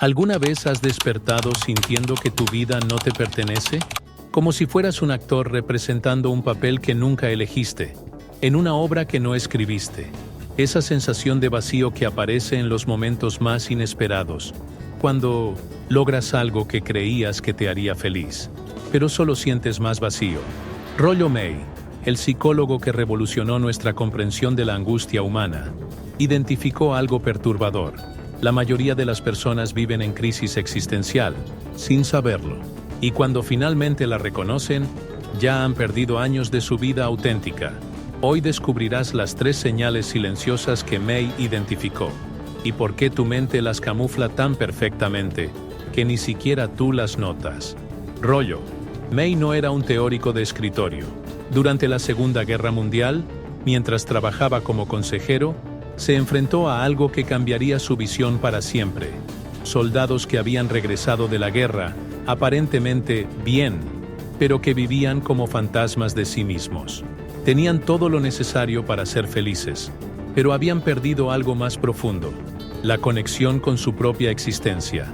¿Alguna vez has despertado sintiendo que tu vida no te pertenece? Como si fueras un actor representando un papel que nunca elegiste, en una obra que no escribiste. Esa sensación de vacío que aparece en los momentos más inesperados, cuando logras algo que creías que te haría feliz, pero solo sientes más vacío. Rollo May, el psicólogo que revolucionó nuestra comprensión de la angustia humana, identificó algo perturbador. La mayoría de las personas viven en crisis existencial, sin saberlo, y cuando finalmente la reconocen, ya han perdido años de su vida auténtica. Hoy descubrirás las 3 señales silenciosas que May identificó, y por qué tu mente las camufla tan perfectamente, que ni siquiera tú las notas. Rollo. May no era un teórico de escritorio. Durante la Segunda Guerra Mundial, mientras trabajaba como consejero, se enfrentó a algo que cambiaría su visión para siempre. Soldados que habían regresado de la guerra, aparentemente bien, pero que vivían como fantasmas de sí mismos. Tenían todo lo necesario para ser felices, pero habían perdido algo más profundo: la conexión con su propia existencia.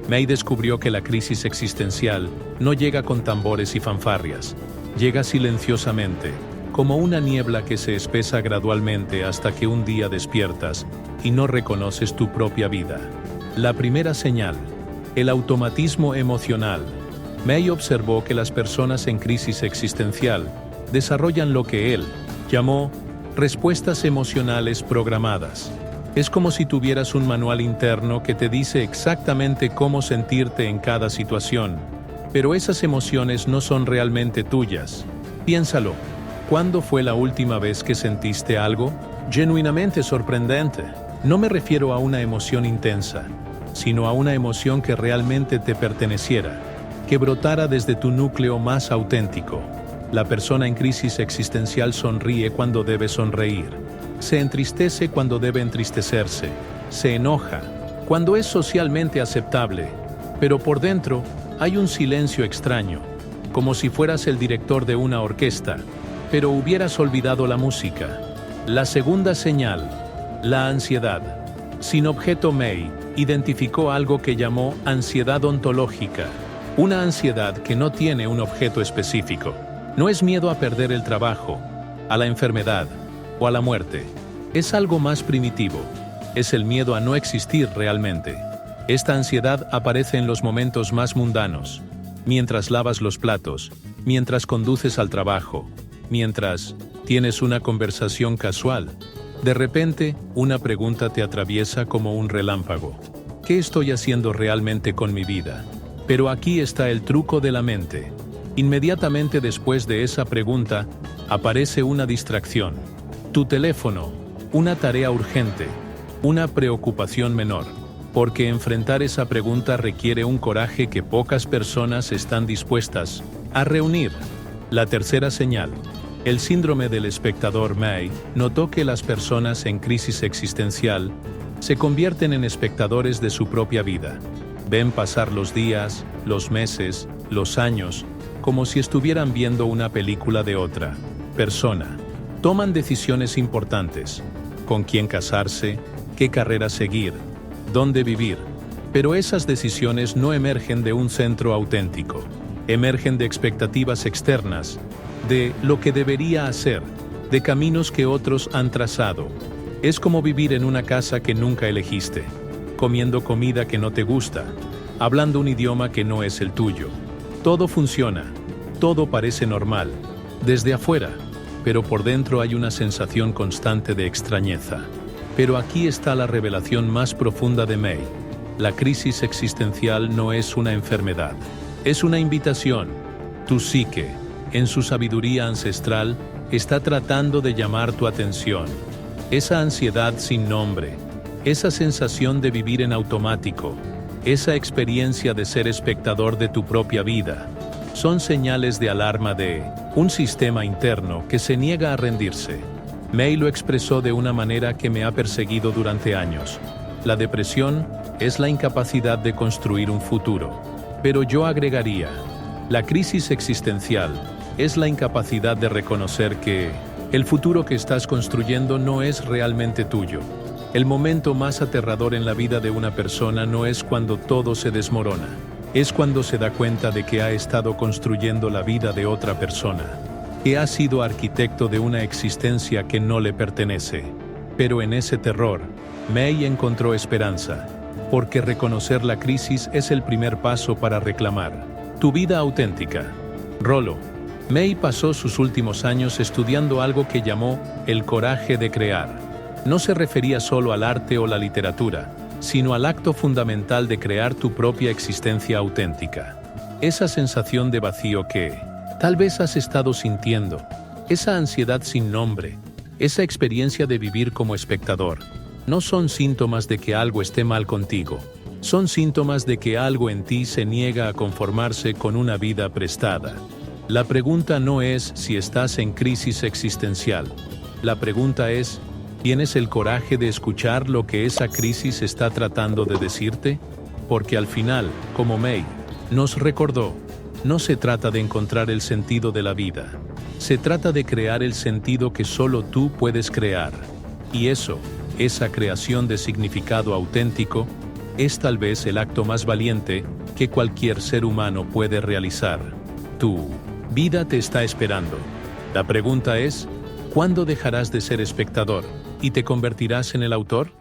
May descubrió que la crisis existencial no llega con tambores y fanfarrias, llega silenciosamente, como una niebla que se espesa gradualmente hasta que un día despiertas y no reconoces tu propia vida. La primera señal: el automatismo emocional. May observó que las personas en crisis existencial desarrollan lo que él llamó respuestas emocionales programadas. Es como si tuvieras un manual interno que te dice exactamente cómo sentirte en cada situación, pero esas emociones no son realmente tuyas. Piénsalo. ¿Cuándo fue la última vez que sentiste algo genuinamente sorprendente? No me refiero a una emoción intensa, sino a una emoción que realmente te perteneciera, que brotara desde tu núcleo más auténtico. La persona en crisis existencial sonríe cuando debe sonreír, se entristece cuando debe entristecerse, se enoja cuando es socialmente aceptable, pero por dentro hay un silencio extraño, como si fueras el director de una orquesta, pero hubieras olvidado la música. La segunda señal: la ansiedad. Sin objeto, May identificó algo que llamó ansiedad ontológica, una ansiedad que no tiene un objeto específico. No es miedo a perder el trabajo, a la enfermedad o a la muerte. Es algo más primitivo. Es el miedo a no existir realmente. Esta ansiedad aparece en los momentos más mundanos, mientras lavas los platos, mientras conduces al trabajo, mientras tienes una conversación casual. De repente, una pregunta te atraviesa como un relámpago. ¿Qué estoy haciendo realmente con mi vida? Pero aquí está el truco de la mente. Inmediatamente después de esa pregunta, aparece una distracción. Tu teléfono, una tarea urgente, una preocupación menor. Porque enfrentar esa pregunta requiere un coraje que pocas personas están dispuestas a reunir. La tercera señal: el síndrome del espectador. May notó que las personas en crisis existencial se convierten en espectadores de su propia vida. Ven pasar los días, los meses, los años, como si estuvieran viendo una película de otra persona. Toman decisiones importantes: con quién casarse, qué carrera seguir, dónde vivir. Pero esas decisiones no emergen de un centro auténtico. Emergen de expectativas externas, de lo que debería hacer, de caminos que otros han trazado. Es como vivir en una casa que nunca elegiste, comiendo comida que no te gusta, hablando un idioma que no es el tuyo. Todo funciona, todo parece normal, desde afuera, pero por dentro hay una sensación constante de extrañeza. Pero aquí está la revelación más profunda de May. La crisis existencial no es una enfermedad, es una invitación. Tu psique, en su sabiduría ancestral, está tratando de llamar tu atención. Esa ansiedad sin nombre, esa sensación de vivir en automático, esa experiencia de ser espectador de tu propia vida, son señales de alarma de un sistema interno que se niega a rendirse. May lo expresó de una manera que me ha perseguido durante años. La depresión es la incapacidad de construir un futuro. Pero yo agregaría: la crisis existencial es la incapacidad de reconocer que el futuro que estás construyendo no es realmente tuyo. El momento más aterrador en la vida de una persona no es cuando todo se desmorona, es cuando se da cuenta de que ha estado construyendo la vida de otra persona, que ha sido arquitecto de una existencia que no le pertenece. Pero en ese terror, May encontró esperanza, porque reconocer la crisis es el primer paso para reclamar tu vida auténtica. Rollo. May pasó sus últimos años estudiando algo que llamó el coraje de crear. No se refería solo al arte o la literatura, sino al acto fundamental de crear tu propia existencia auténtica. Esa sensación de vacío que tal vez has estado sintiendo, esa ansiedad sin nombre, esa experiencia de vivir como espectador, no son síntomas de que algo esté mal contigo, son síntomas de que algo en ti se niega a conformarse con una vida prestada. La pregunta no es si estás en crisis existencial. La pregunta es, ¿tienes el coraje de escuchar lo que esa crisis está tratando de decirte? Porque al final, como May nos recordó, no se trata de encontrar el sentido de la vida. Se trata de crear el sentido que solo tú puedes crear. Y eso, esa creación de significado auténtico, es tal vez el acto más valiente que cualquier ser humano puede realizar. Tu vida te está esperando. La pregunta es, ¿cuándo dejarás de ser espectador y te convertirás en el autor?